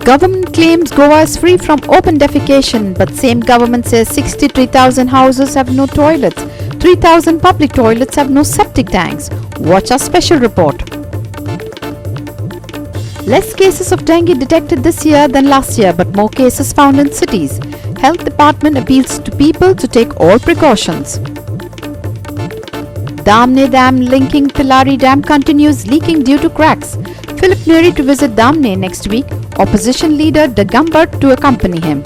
Government claims Goa is free from open defecation, but same government says 63,000 houses have no toilets. 3,000 public toilets have no septic tanks. Watch our special report. Less cases of dengue detected this year than last year, but more cases found in cities. Health Department appeals to people to take all precautions. Damne Dam linking Pilari Dam continues leaking due to cracks. Philip Neri to visit Damne next week. Opposition leader Dagambar to accompany him.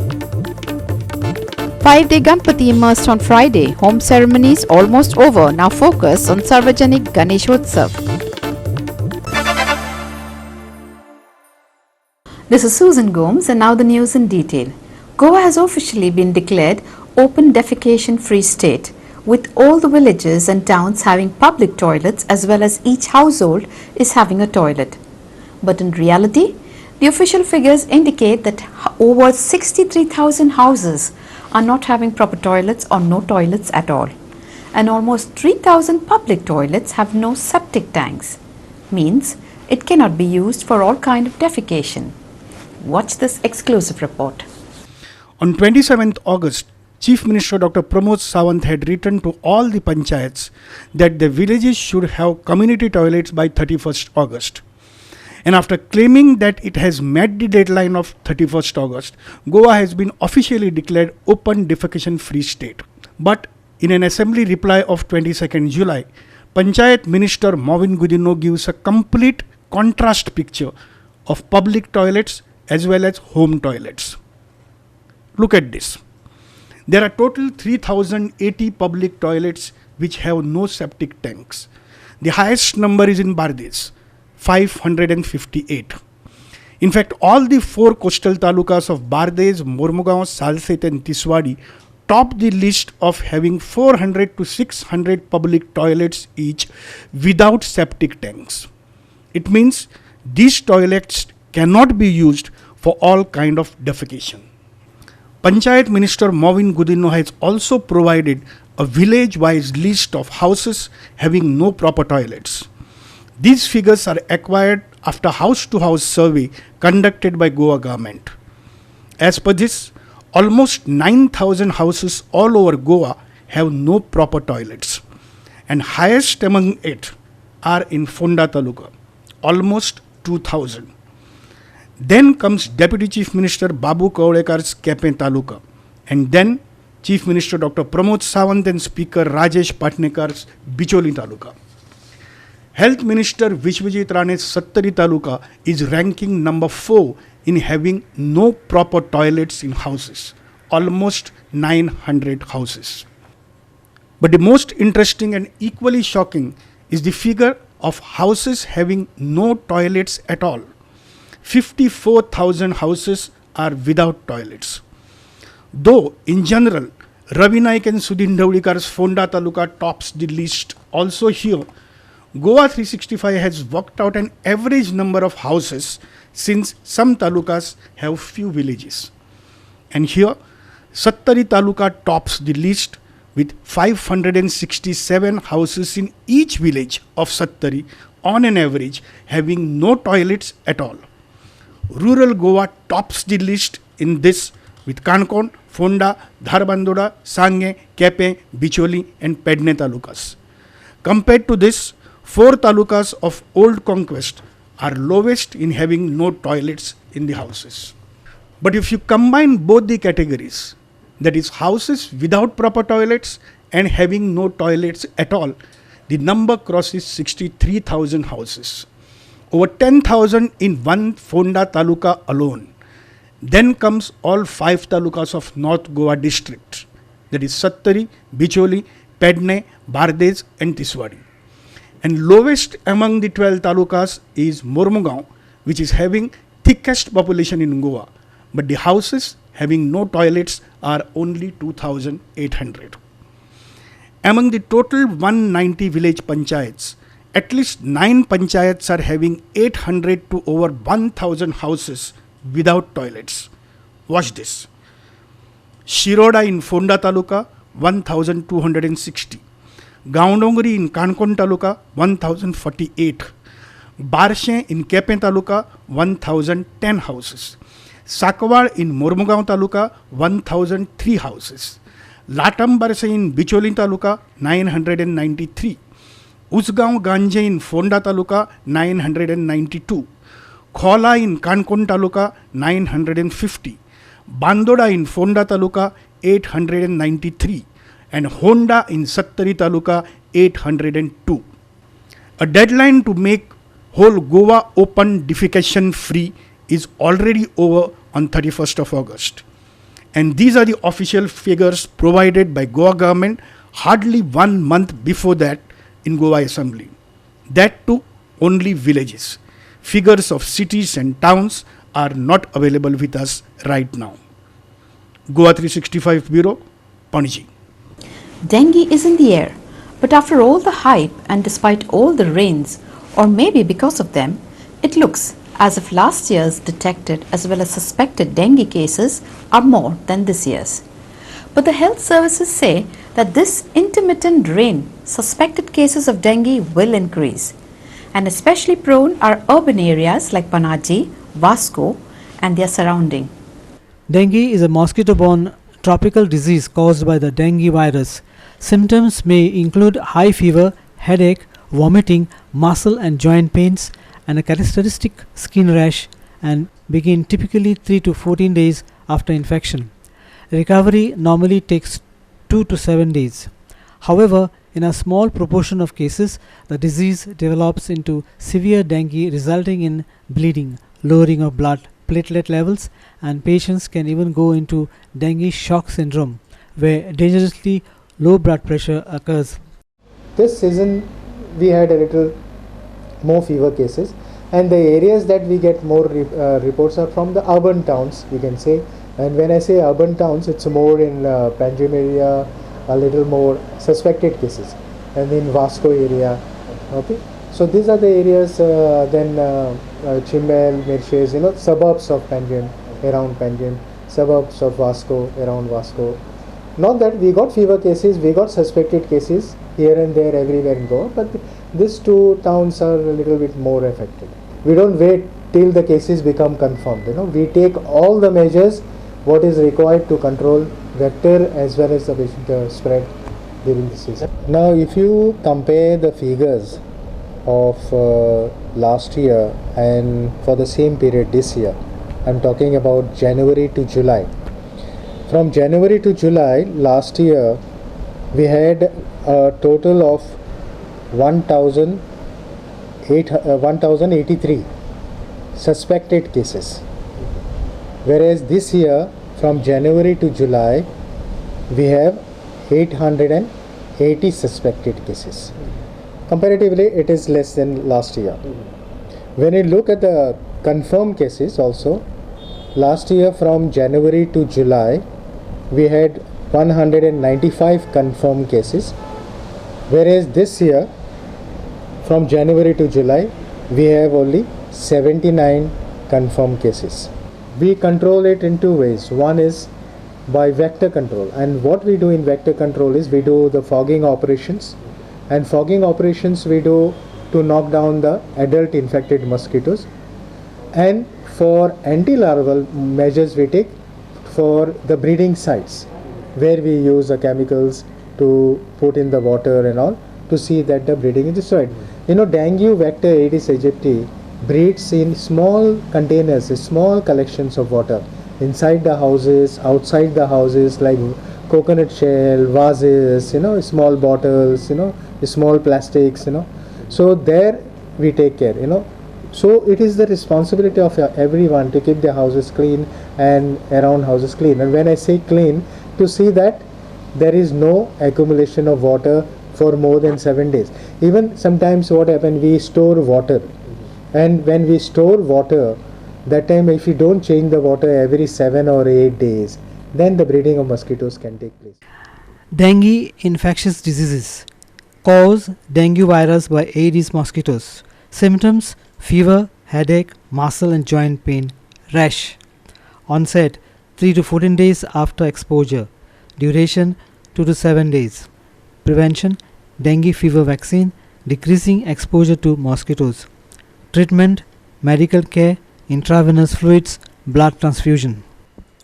5-day Ganpati immersed on Friday. Home ceremonies almost over. Now focus on Sarvajanik Ganesh Utsav. This is Susan Gomes and now the news in detail. Goa has officially been declared open defecation free state, with all the villages and towns having public toilets as well as each household is having a toilet. But in reality, the official figures indicate that over 63,000 houses are not having proper toilets or no toilets at all. And almost 3,000 public toilets have no septic tanks. Means it cannot be used for all kind of defecation. Watch this exclusive report. On 27th August, Chief Minister Dr. Pramod Sawant had written to all the panchayats that the villages should have community toilets by 31st August. And after claiming that it has met the deadline of 31st August, Goa has been officially declared open defecation free state. But in an assembly reply of 22nd July, Panchayat Minister Movin Gudino gives a complete contrast picture of public toilets as well as home toilets. Look at this. There are total 3,080 public toilets which have no septic tanks. The highest number is in Bardez, 558. In fact, all the 4 coastal talukas of Bardez, Mormugaon, Salset and Tiswadi top the list of having 400 to 600 public toilets each without septic tanks. It means these toilets cannot be used for all kind of defecation. Panchayat Minister Movin Gudino has also provided a village-wise list of houses having no proper toilets. These figures are acquired after house-to-house survey conducted by Goa government. As per this, almost 9,000 houses all over Goa have no proper toilets, and highest among it are in Fonda Taluka, almost 2,000. Then comes Deputy Chief Minister Babu Kaulekar's Kepe Taluka, and then Chief Minister Dr. Pramod Sawant and Speaker Rajesh Patnekar's Bicholi Taluka. Health Minister Vishwajit Rane's Sattari Taluka is ranking number 4 in having no proper toilets in houses, almost 900 houses. But the most interesting and equally shocking is the figure of houses having no toilets at all. 54,000 houses are without toilets. Though in general, Ravi Naik and Sudhin Dhaulikar's Fonda Taluka tops the list, also here, Goa 365 has worked out an average number of houses since some talukas have few villages. And here, Sattari Taluka tops the list with 567 houses in each village of Sattari on an average having no toilets at all. Rural Goa tops the list in this with Kankon, Fonda, Dharbandora, Sange, Kepe, Bicholi and Pedne talukas. Compared to this, 4 talukas of Old Conquest are lowest in having no toilets in the houses. But if you combine both the categories, that is houses without proper toilets and having no toilets at all, the number crosses 63,000 houses. Over 10,000 in one Fonda Taluka alone. Then comes all 5 talukas of North Goa district, that is Sattari, Bicholi, Pedne, Bardez and Tiswadi. And lowest among the 12 talukas is Mormugaon, which is having thickest population in Goa, but the houses having no toilets are only 2,800. Among the total 190 village panchayats, at least 9 panchayats are having 800 to over 1,000 houses without toilets. Watch this. Shiroda in Fonda Taluka, 1,260. Gaundongri in Kankon Taluka, 1,048. Barshe in Kepe Taluka, 1,010 houses. Sakawad in Mormugaon Taluka, 1003 houses. Latam Barse in Bicholi Taluka, 993. Usgaon Ganje in Fonda Taluka, 992. Khola in Kankon Taluka, 950. Bandoda in Fonda Taluka, 893. And Honda in Sattari Taluka, 802. A deadline to make whole Goa open defecation free is already over on 31st of August. And these are the official figures provided by Goa government hardly 1 month before that in Goa Assembly. That too only villages. Figures of cities and towns are not available with us right now. Goa 365 Bureau, Panaji. Dengue is in the air, but after all the hype and despite all the rains, or maybe because of them, it looks as if last year's detected as well as suspected dengue cases are more than this year's. But the health services say that this intermittent rain, suspected cases of dengue will increase. And especially prone are urban areas like Panaji, Vasco and their surrounding. Dengue is a mosquito-borne tropical disease caused by the dengue virus. Symptoms may include high fever, headache, vomiting, muscle and joint pains, and a characteristic skin rash, and begin typically 3 to 14 days after infection. Recovery normally takes 2 to 7 days. However, in a small proportion of cases, the disease develops into severe dengue, resulting in bleeding, lowering of blood platelet levels, and patients can even go into dengue shock syndrome, where dangerously low blood pressure occurs. This season we had a little more fever cases, and the areas that we get more reports are from the urban towns, we can say. And when I say urban towns, it's more in Panjim area, a little more suspected cases, and in Vasco area. Okay, so these are the areas. Then Chimbel, Mirshes, suburbs of Panjim, around Panjim, suburbs of Vasco, around Vasco. Not that we got fever cases, we got suspected cases here and there everywhere in Goa, but these two towns are a little bit more affected. We don't wait till the cases become confirmed. We take all the measures what is required to control vector as well as the patient spread during the season. Now, if you compare the figures of last year and for the same period this year, I'm talking about January to July. From January to July last year, we had a total of 1083 suspected cases, whereas this year from January to July we have 880 suspected cases. Comparatively, it is less than last year. When you look at the confirmed cases also, last year from January to July we had 195 confirmed cases, whereas this year from January to July we have only 79 confirmed cases. We control it in two ways. One is by vector control, and what we do in vector control is we do the fogging operations, and fogging operations we do to knock down the adult infected mosquitoes, and for anti-larval measures we take for the breeding sites where we use the chemicals to put in the water and all to see that the breeding is destroyed. Dengue vector Aedes aegypti breeds in small containers, small collections of water inside the houses, outside the houses, like coconut shell, vases, small bottles, small plastics, So there we take care, So it is the responsibility of everyone to keep their houses clean and around houses clean. And when I say clean, to see that there is no accumulation of water for more than 7 days. Even sometimes what happens, we store water, and when we store water, that time if you don't change the water every 7 or 8 days, then the breeding of mosquitoes can take place. Dengue infectious diseases cause dengue virus by Aedes mosquitoes. Symptoms: fever, headache, muscle and joint pain, rash. Onset 3 to 14 days after exposure. Duration 2 to 7 days. Prevention: dengue fever vaccine, decreasing exposure to mosquitoes. Treatment: medical care, intravenous fluids, blood transfusion.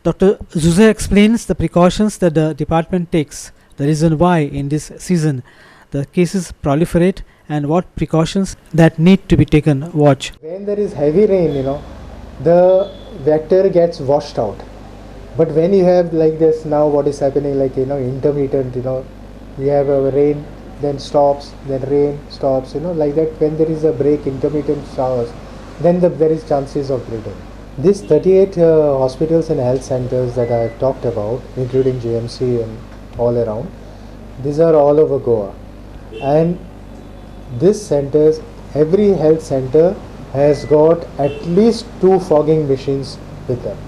Dr. Zuze explains the precautions that the department takes, the reason why in this season the cases proliferate, and what precautions that need to be taken. Watch. When there is heavy rain, the vector gets washed out. But when you have like this now, what is happening, like intermittent, you have a rain, then stops, then rain stops, like that. When there is a break, intermittent showers, then there is chances of breeding. These 38 hospitals and health centers that I have talked about, including GMC and all around, these are all over Goa. And these centers, every health center has got at least 2 fogging machines with them.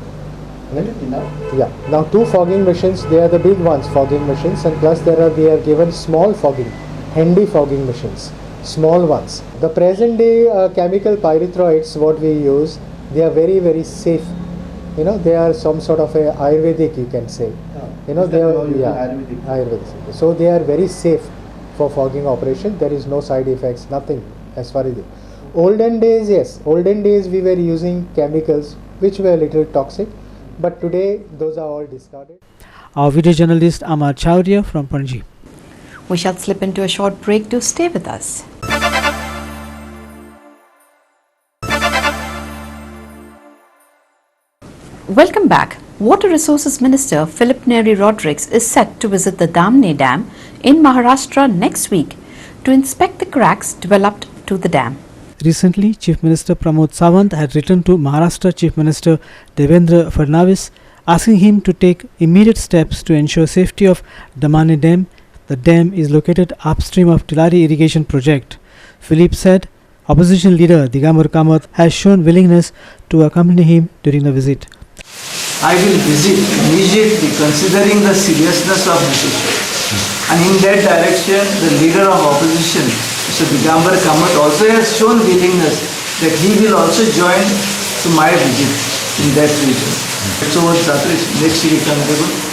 Yeah. Now 2 fogging machines, they are the big ones, fogging machines, and plus we are given small fogging, handy fogging machines, small ones. The present day chemical pyrethroids, what we use, they are very, very safe. They are some sort of a Ayurvedic, you can say. They are Ayurvedic. So they are very safe for fogging operation. There is no side effects, nothing as far as the olden days. Yes, olden days we were using chemicals which were a little toxic, but today those are all discarded. Our video journalist Amar Chowdhury from Panji. We shall slip into a short break. Do stay with us. Welcome back. Water Resources Minister Philip Neri Rodrigues is set to visit the Damne Dam in Maharashtra next week to inspect the cracks developed to the dam. Recently, Chief Minister Pramod Sawant had written to Maharashtra Chief Minister Devendra Fadnavis asking him to take immediate steps to ensure safety of Damne Dam. The dam is located upstream of Tilari irrigation project. Philip said opposition leader Digambar Kamath has shown willingness to accompany him during the visit. I will visit immediately considering the seriousness of this issue. And in that direction, the leader of opposition, Mr. Digambar Kamath, also has shown willingness that he will also join to my visit in that region. So next week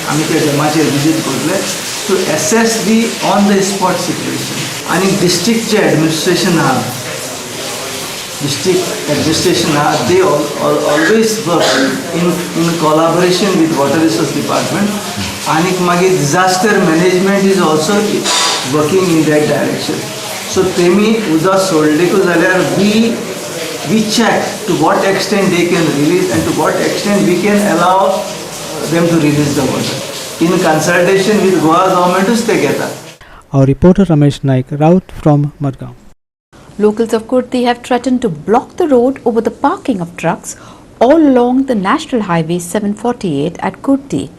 আমি त्या डॅमाचेर visit करतले to assess the on the spot situation. आणि डिस्ट्रिक्टचे administration आहा, district administration, they always work in collaboration with Water Resource Department. And magi disaster management is also working in that direction. So temi uda soldeko zalyar we check to what extent they can release and to what extent we can allow them to release the water in consultation with Goa government to stay together. Our reporter Ramesh Naik Raut from Madgaon. Locals of Kurti have threatened to block the road over the parking of trucks all along the National Highway 748 at Kurti.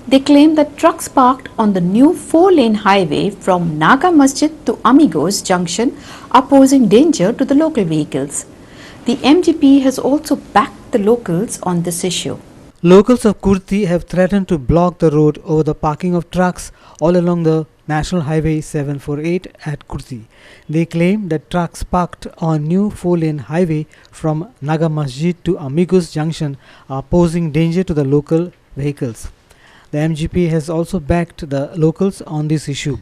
They claim that trucks parked on the new 4-lane highway from Naga Masjid to Amigos Junction are posing danger to the local vehicles. The MGP has also backed the locals on this issue. Locals of Kurti have threatened to block the road over the parking of trucks all along the National Highway 748 at Kurti. They claim that trucks parked on new 4-lane highway from Naga Masjid to Amigos Junction are posing danger to the local vehicles. The MGP has also backed the locals on this issue.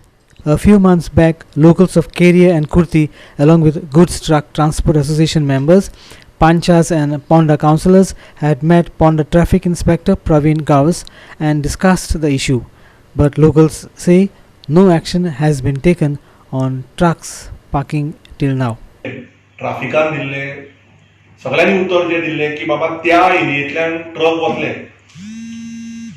A few months back, locals of Keria and Kurti, along with Goods Truck Transport Association members, Panchas and Ponda councillors had met Ponda Traffic Inspector Praveen Gaus and discussed the issue. But locals say no action has been taken on trucks parking till now. ट्राफिकान दिल्ले सगळ्यांनी उत्तर जे दिल्ले की बाबा त्या एरियेतल्यान truck वतले,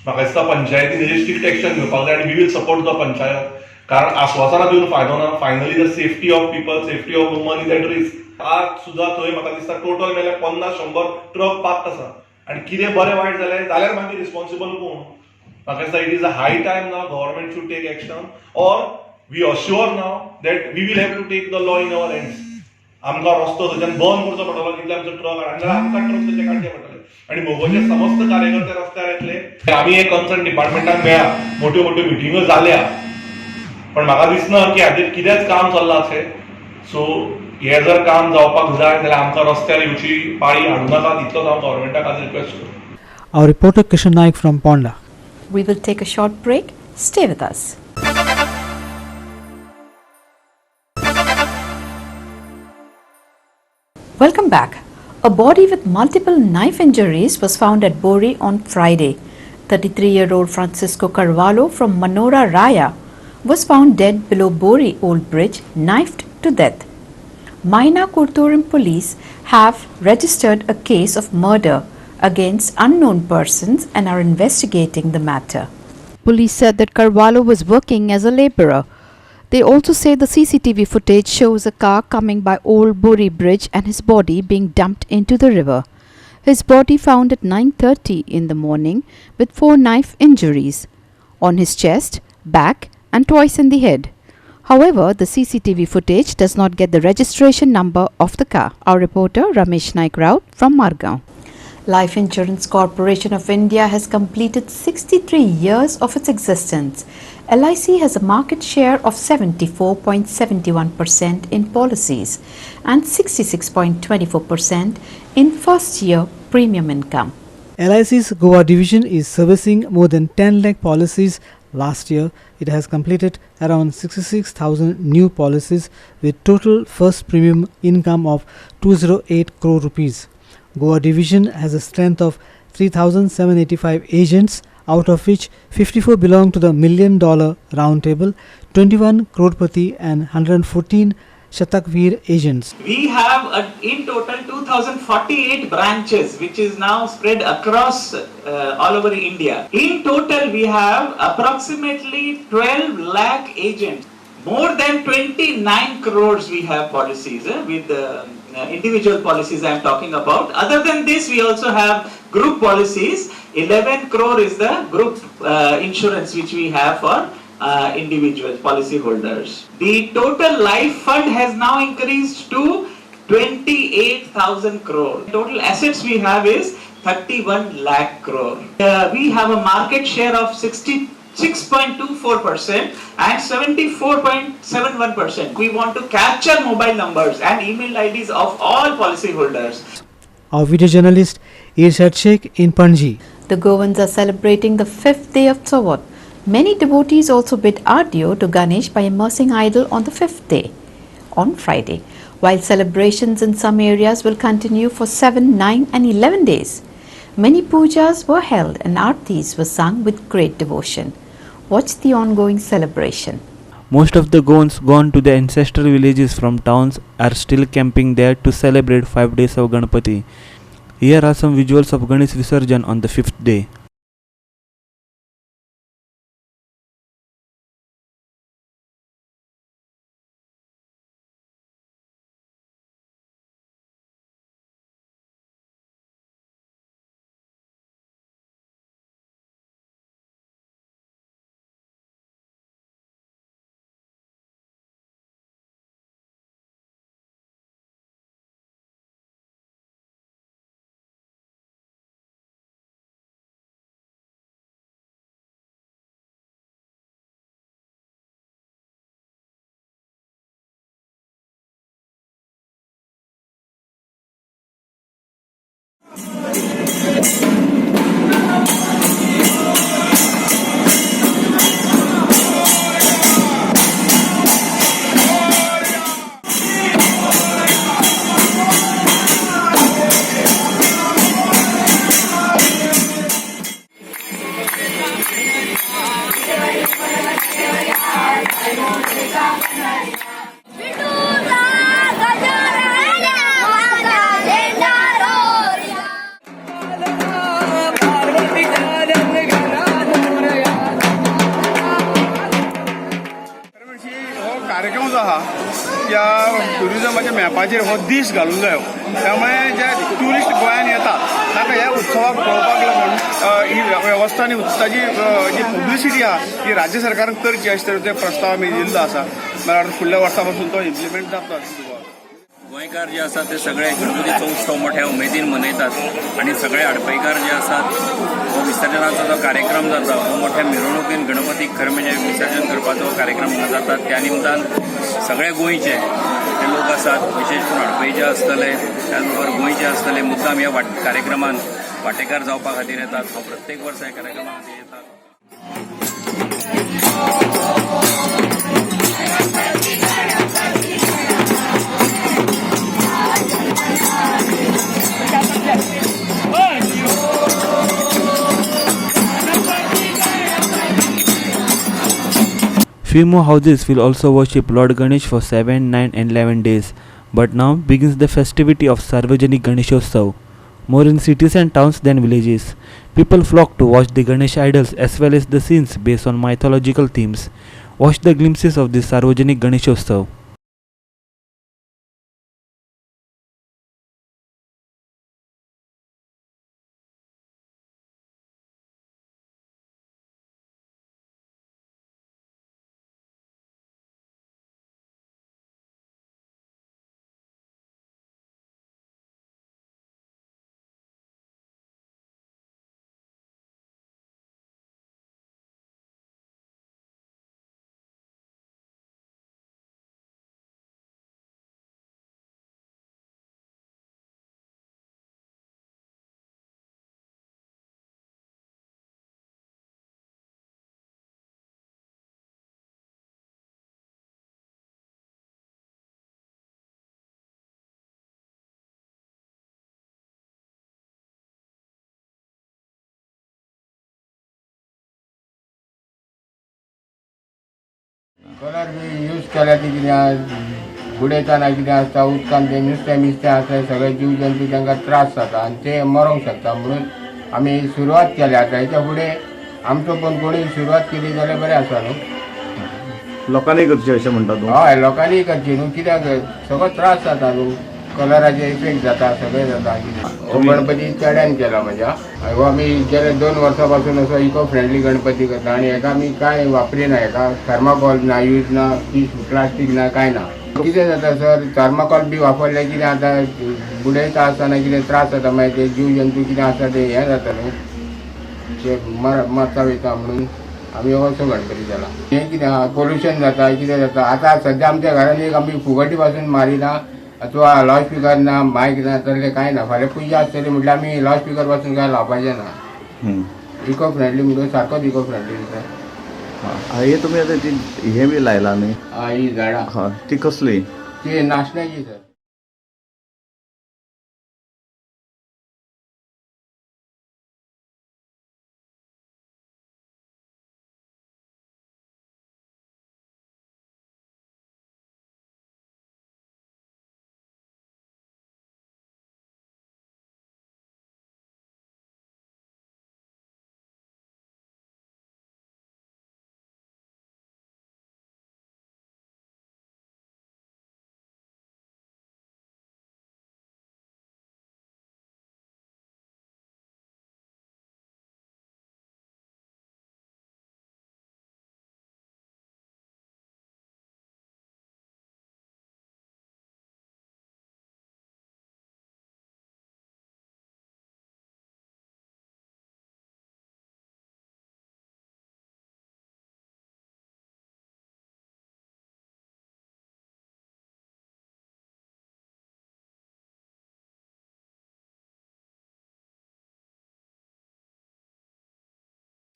म्हाका दिसता पंचायतीन हेजेर स्ट्रिक्ट एक्शन घेवपाक जाय आनी we will support the panchayat, कारण आश्वासनां दिवन फायदो ना. Finally the safety of people, safety of women is at risk. आज सुद्धा थंय म्हाका दिसता टोटल मेल्यार 50-100 ट्रक पार्क आसा आनी कितें बरें वायट जालें जाल्यार मागीर रिस्पॉन्सिबल कोण? म्हाका दिसता it is a high time now government should take action और we assure now that we will have to take the law in our hands. आमकां रस्तो थंयच्यान बंद करचो पडटलो जितले आमचो ट्रक आनी आमकां ट्रक थंयचे काडचे पडटले आनी मोगोचे समस्त कार्यकर्ते रस्त्यार येतले. आमी एक कन्सर्न डिपार्टमेंटाक मेळ्ळा, मोठ्यो मोठ्यो मिटिंग्यो जाल्या, पण म्हाका दिसना की हाचेर कितेंच काम चल्लां अशें. सो हे जर काम जावपाक जाय जाल्यार आमकां रस्त्यार येवची पाळी हाडूं नाका, इतलोच हांव गव्हर्नमेंटाक आज रिक्वेस्ट करतां. Our reporter Kishan Naik from Ponda. We will take a short break. Stay with us. Welcome back. A body with multiple knife injuries was found at Bori on Friday. 33-year-old Francisco Carvalho from Manora Raya was found dead below Bori Old Bridge, knifed to death. Maina Kurtorim police have registered a case of murder against unknown persons and are investigating the matter. Police said that Carvalho was working as a labourer. They also say the CCTV footage shows a car coming by Old Bori Bridge and his body being dumped into the river. His body found at 9:30 in the morning with 4 knife injuries on his chest, back and twice in the head. However, the CCTV footage does not get the registration number of the car. Our reporter Ramesh Naik Raut from Margao. Life Insurance Corporation of India has completed 63 years of its existence. LIC has a market share of 74.71% in policies and 66.24% in first-year premium income. LIC's Goa division is servicing more than 10 lakh policies. Last year, it has completed around 66,000 new policies with total first premium income of 208 crore rupees. Goa division has a strength of 3,785 agents, out of which 54 belong to the $1 million round table, 21 crorepati and 114 Shatakveer agents. We have in total 2048 branches which is now spread across all over India. In total we have approximately 12 lakh agents. More than 29 crores we have policies with individual policies I am talking about. Other than this we also have group policies. 11 crore is the group insurance which we have for individual policy holders. The total life fund has now increased to 28,000 crore. Total assets we have is 31 lakh crore. We have a market share of 66.24% and 74.71%. We want to capture mobile numbers and email IDs of all policy holders. Our video journalist Irshad Sheikh in Panji. The Goans are celebrating the 5th day of Sept. Many devotees also bid adieu to Ganesh by immersing idol on the 5th day, on Friday, while celebrations in some areas will continue for 7, 9 and 11 days. Many pujas were held and aartis were sung with great devotion. Watch the ongoing celebration. Most of the Goans gone to their ancestral villages from towns are still camping there to celebrate 5 days of Ganpati. Here are some visuals of Ganesh Visarjan on the 5th day. कार्यक्रम जो आहा त्या टुरिजमाच्या मॅपाचेर हो दीस घालूंक जायो. त्यामुळे जे tourist गोंयांत येतात ताका ह्या उत्सवाक पळोवपाक लागून ही वेवस्था आनी ताची जी पब्लिसिटी आहा ती राज्य सरकारान करची अशें तरेचो प्रस्ताव आमी दिल्लो आसा. मला वाटतं फुडल्या वर्सा पासून तो इम्प्लिमेंट जाता. गोंयकार जे आसात ते सगळे गणपतीचो उत्सव मोठ्या उमेदीन मनयतात आणि सगळे हडपैकार जे आसात हो विसर्जनाचो जो कार्यक्रम जाता हो मोठ्या मिरवणुकीन गणपतीक खरें म्हणजे विसर्जन करपाचो कार्यक्रम जाता. त्या निमतान सगळे गोंयचे जे लोक आसात विशेष करून हडपैचे आसतले त्याच बरोबर गोंयचे आसतले मुद्दाम ह्या कार्यक्रमान वांटेकार जावपा खातीर येतात. हांव प्रत्येक वर्सा ह्या कार्यक्रमा खातीर येतात. Few more houses will also worship Lord Ganesh for 7, 9 and 11 days. But now begins the festivity of Sarvajanik Ganeshotsav. More in cities and towns than villages. People flock to watch the Ganesh idols as well as the scenes based on mythological themes. Watch the glimpses of the Sarvajanik Ganeshotsav. Colour B use केल्या ती कितें बुडयतना कितें आसता उदकान ते नुस्तें आसता सगळे जीव जंतू तांकां त्रास जाता आनी ते मरोंक शकता म्हणून आमी सुरवात केली आतां हेच्या फुडें आमचो पण कोणी सुरवात केली जाल्यार बरें आसा न्हू. लोकांनी करचें अशें म्हणटा तूं? हय लोकांनी करची न्हू कित्याक सगळो त्रास जाता न्हू कलराचे इफेक्ट जाता सगळें जाता हो गणपती चेड्यान केला म्हज्या हो आमी गेले 2 वर्सां पासून असो इको फ्रेंडली गणपती करता आनी हेका आमी कांय वापरिना हेका थर्माकोल ना यूज ना प्लास्टीक ना कांय ना. कितें जाता सर थर्माकोल बी वापरले कितें आतां बुडयता आसतना कितें त्रास जाता मागीर ते जीव जंतू कितें आसा ते हें जाता न्हू ते मरता वयता म्हणून आमी असो गणपती केला. हें कितें पोल्युशन जाता कितें जाता आतां सद्या आमच्या घरान एक आमी फुगटी पासून मारिना अथवा लावड स्पिकर ना मायक ना तसलें कांय ना फाल्यां पुजा आसतली म्हटल्यार आमी लावड स्पिकर पासून कांय लावपाचें ना. इको फ्रेंडली म्हणून सारकोच इको फ्रेंडली सर. हे तुमी आतां ती हे बी लायला न्ही? ही झाडां ती कसली? ती नाशण्याची सर.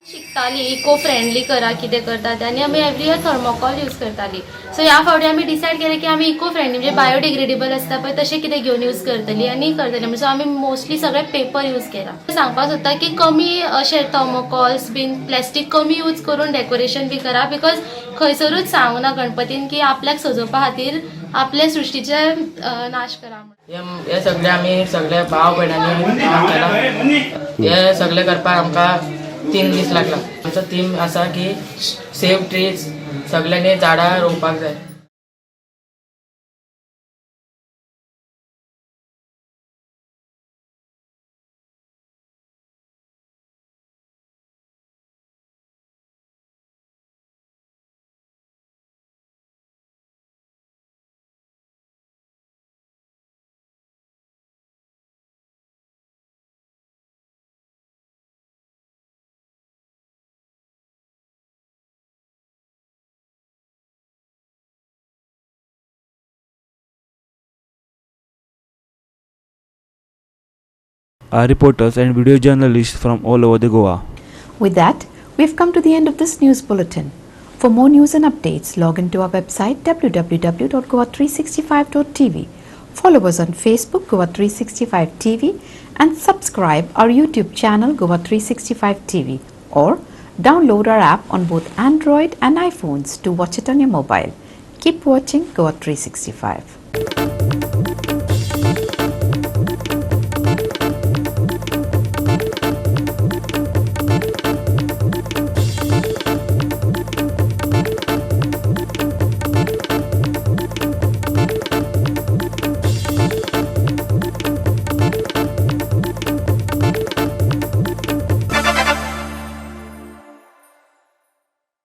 शिकताली इको फ्रेंडली करा कितें करतात आनी आमी एवरी इयर थर्मोकॉल यूज करताली. सो ह्या फावटी आमी डिसायड केलें की आमी इको फ्रेंडली म्हणजे बायोडिग्रेडेबल आसता पळय तशें कितें घेवन यूज करतली आनी करतली. सो आमी मोस्टली सगळे पेपर यूज केला. सांगपाक सोदता की कमी अशे थर्मोकॉल्स बीन प्लास्टीक कमी यूज करून डेकोरेशन बी करा बिकॉज खंयसरूच सांगू ना गणपतीन की आपल्याक सजोवपा खातीर आपले सृश्टीचे नाश करा म्हणून. हे सगळे आमी सगळे भाव भयणांनी केला. हे सगळे करपाक आमकां 3 दीस लागला. आमचो थीम आसा की सेव ट्रीज सगळ्यांनी झाडां रोवपाक जाय. Are reporters and video journalists from all over the Goa. With that, we've come to the end of this news bulletin. For more news and updates, log into our website www.goa365.tv. Follow us on Facebook Goa365 TV and subscribe our YouTube channel Goa365 TV, or Download our app on both Android and iPhones to watch it on your mobile. Keep watching Goa 365.